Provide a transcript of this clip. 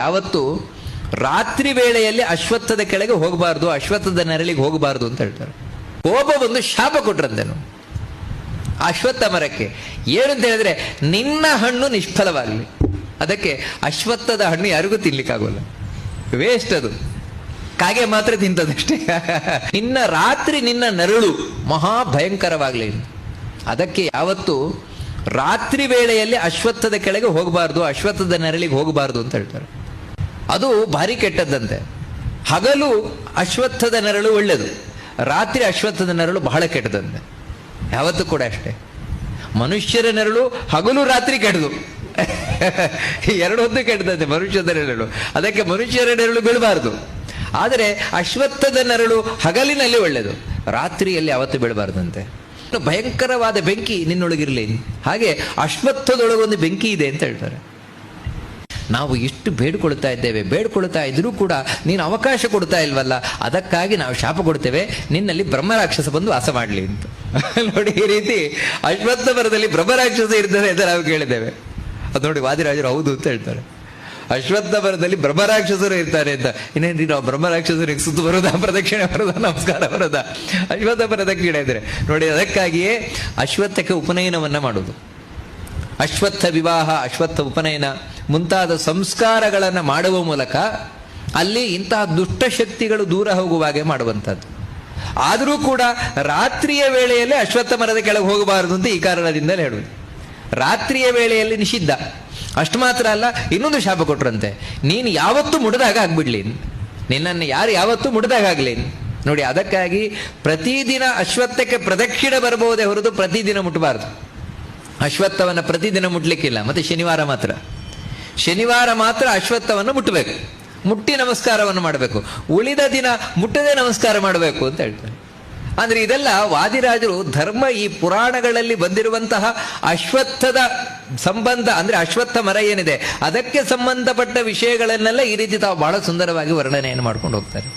ಯಾವತ್ತು ರಾತ್ರಿ ವೇಳೆಯಲ್ಲಿ ಅಶ್ವತ್ಥದ ಕೆಳಗೆ ಹೋಗಬಾರ್ದು, ಅಶ್ವತ್ಥದ ನೆರಳಿಗೆ ಹೋಗಬಾರ್ದು ಅಂತ ಹೇಳ್ತಾರೆ. ಒಬ್ಬ ಒಂದು ಶಾಪ ಕೊಟ್ರಂತೆನು ಅಶ್ವತ್ಥ ಮರಕ್ಕೆ. ಏನಂತ ಹೇಳಿದ್ರೆ, ನಿನ್ನ ಹಣ್ಣು ನಿಷ್ಫಲವಾಗಲಿ. ಅದಕ್ಕೆ ಅಶ್ವತ್ಥದ ಹಣ್ಣು ಯಾರಿಗೂ ತಿನ್ಲಿಕ್ಕಾಗೋಲ್ಲ, ವೇಸ್ಟ್ ಅದು, ಕಾಗೆ ಮಾತ್ರ ತಿಂತದಷ್ಟೇ. ನಿನ್ನ ರಾತ್ರಿ ನಿನ್ನ ನೆರಳು ಮಹಾ ಭಯಂಕರವಾಗಲಿ. ಅದಕ್ಕೆ ಯಾವತ್ತು ರಾತ್ರಿ ವೇಳೆಯಲ್ಲಿ ಅಶ್ವತ್ಥದ ಕೆಳಗೆ ಹೋಗಬಾರ್ದು, ಅಶ್ವತ್ಥದ ನೆರಳಿಗೆ ಹೋಗಬಾರ್ದು ಅಂತ ಹೇಳ್ತಾರೆ. ಅದು ಭಾರಿ ಕೆಟ್ಟದ್ದಂತೆ. ಹಗಲು ಅಶ್ವತ್ಥದ ನೆರಳು ಒಳ್ಳೆಯದು, ರಾತ್ರಿ ಅಶ್ವತ್ಥದ ನೆರಳು ಬಹಳ ಕೆಟ್ಟದಂತೆ. ಯಾವತ್ತೂ ಕೂಡ ಅಷ್ಟೇ. ಮನುಷ್ಯರ ನೆರಳು ಹಗಲು ರಾತ್ರಿ ಕೆಟ್ಟದು, ಎರಡು ಹೊತ್ತು ಕೆಟ್ಟದಂತೆ ಮನುಷ್ಯದ ನೆರಳು. ಅದಕ್ಕೆ ಮನುಷ್ಯರ ನೆರಳು ಬೀಳಬಾರ್ದು. ಆದರೆ ಅಶ್ವತ್ಥದ ನೆರಳು ಹಗಲಿನಲ್ಲಿ ಒಳ್ಳೆಯದು, ರಾತ್ರಿಯಲ್ಲಿ ಯಾವತ್ತೂ ಬೀಳಬಾರ್ದಂತೆ. ಭಯಂಕರವಾದ ಬೆಂಕಿ ನಿನ್ನೊಳಗಿರಲಿ. ಹಾಗೆ ಅಶ್ವತ್ಥದೊಳಗೊಂದು ಬೆಂಕಿ ಇದೆ ಅಂತ ಹೇಳ್ತಾರೆ. ನಾವು ಇಷ್ಟು ಬೇಡ್ಕೊಳ್ತಾ ಇದ್ದೇವೆ, ಬೇಡ್ಕೊಳ್ತಾ ಇದ್ರೂ ಕೂಡ ನೀನು ಅವಕಾಶ ಕೊಡ್ತಾ ಇಲ್ವಲ್ಲ, ಅದಕ್ಕಾಗಿ ನಾವು ಶಾಪ ಕೊಡ್ತೇವೆ, ನಿನ್ನಲ್ಲಿ ಬ್ರಹ್ಮರಾಕ್ಷಸ ಬಂದು ವಾಸ ಮಾಡಲಿ ಅಂತ. ನೋಡಿ, ಈ ರೀತಿ ಅಶ್ವತ್ಥ ಮರದಲ್ಲಿ ಬ್ರಹ್ಮರಾಕ್ಷಸ ಇರ್ತದೆ ಅಂತ ನಾವು ಕೇಳಿದ್ದೇವೆ. ಅದು ನೋಡಿ ವಾದಿರಾಜರು ಹೌದು ಅಂತ ಹೇಳ್ತಾರೆ. ಅಶ್ವತ್ಥ ಮರದಲ್ಲಿ ಬ್ರಹ್ಮರಾಕ್ಷಸರು ಇರ್ತಾರೆ ಅಂತ. ಇನ್ನೇನು ನಾವು ಬ್ರಹ್ಮರಾಕ್ಷಸರಿಗೆ ಸುತ್ತು ಬರೋದಾ, ಪ್ರದಕ್ಷಿಣೆ ಬರೋದಾ, ನಮಸ್ಕಾರ ಬರೋದಾ? ಅಶ್ವತ್ಥ ಪ್ರದಕ್ಷಿಣೆ ಇದ್ರೆ ನೋಡಿ. ಅದಕ್ಕಾಗಿಯೇ ಅಶ್ವತ್ಥಕ್ಕೆ ಉಪನಯನವನ್ನ ಮಾಡುವುದು. ಅಶ್ವತ್ಥ ವಿವಾಹ, ಅಶ್ವತ್ಥ ಉಪನಯನ ಮುಂತಾದ ಸಂಸ್ಕಾರಗಳನ್ನು ಮಾಡುವ ಮೂಲಕ ಅಲ್ಲಿ ಇಂತಹ ದುಷ್ಟಶಕ್ತಿಗಳು ದೂರ ಹೋಗುವಾಗೆ ಮಾಡುವಂಥದ್ದು. ಆದರೂ ಕೂಡ ರಾತ್ರಿಯ ವೇಳೆಯಲ್ಲಿ ಅಶ್ವತ್ಥ ಮರದ ಕೆಳಗೆ ಹೋಗಬಾರದು ಅಂತ ಈ ಕಾರಣದಿಂದಲೇ ಹೇಳುವುದು. ರಾತ್ರಿಯ ವೇಳೆಯಲ್ಲಿ ನಿಷಿದ್ಧ. ಅಷ್ಟು ಮಾತ್ರ ಅಲ್ಲ, ಇನ್ನೊಂದು ಶಾಪ ಕೊಟ್ರಂತೆ, ನೀನು ಯಾವತ್ತೂ ಮುಡಿದಾಗ ಆಗ್ಬಿಡ್ಲಿ, ನಿನ್ನನ್ನು ಯಾರು ಯಾವತ್ತೂ ಮುಡಿದಾಗ ಆಗ್ಲಿ ನೋಡಿ. ಅದಕ್ಕಾಗಿ ಪ್ರತಿದಿನ ಅಶ್ವತ್ಥಕ್ಕೆ ಪ್ರದಕ್ಷಿಣೆ ಬರಬಹುದೇ ಹೊರತು ಪ್ರತಿದಿನ ಮುಟ್ಟಬಾರದು. ಅಶ್ವತ್ಥವನ್ನು ಪ್ರತಿದಿನ ಮುಟ್ಲಿಕ್ಕಿಲ್ಲ. ಮತ್ತೆ ಶನಿವಾರ ಮಾತ್ರ ಅಶ್ವತ್ಥವನ್ನು ಮುಟ್ಟಬೇಕು, ಮುಟ್ಟಿ ನಮಸ್ಕಾರವನ್ನು ಮಾಡಬೇಕು. ಉಳಿದ ದಿನ ಮುಟ್ಟದೆ ನಮಸ್ಕಾರ ಮಾಡಬೇಕು ಅಂತ ಹೇಳ್ತಾರೆ. ಅಂದ್ರೆ ಇದೆಲ್ಲ ವಾದಿರಾಜರು ಧರ್ಮ, ಈ ಪುರಾಣಗಳಲ್ಲಿ ಬಂದಿರುವಂತಹ ಅಶ್ವತ್ಥದ ಸಂಬಂಧ, ಅಂದ್ರೆ ಅಶ್ವತ್ಥ ಮರ ಏನಿದೆ ಅದಕ್ಕೆ ಸಂಬಂಧಪಟ್ಟ ವಿಷಯಗಳನ್ನೆಲ್ಲ ಈ ರೀತಿ ತಾವು ಬಹಳ ಸುಂದರವಾಗಿ ವರ್ಣನೆಯನ್ನು ಮಾಡ್ಕೊಂಡು ಹೋಗ್ತಾರೆ.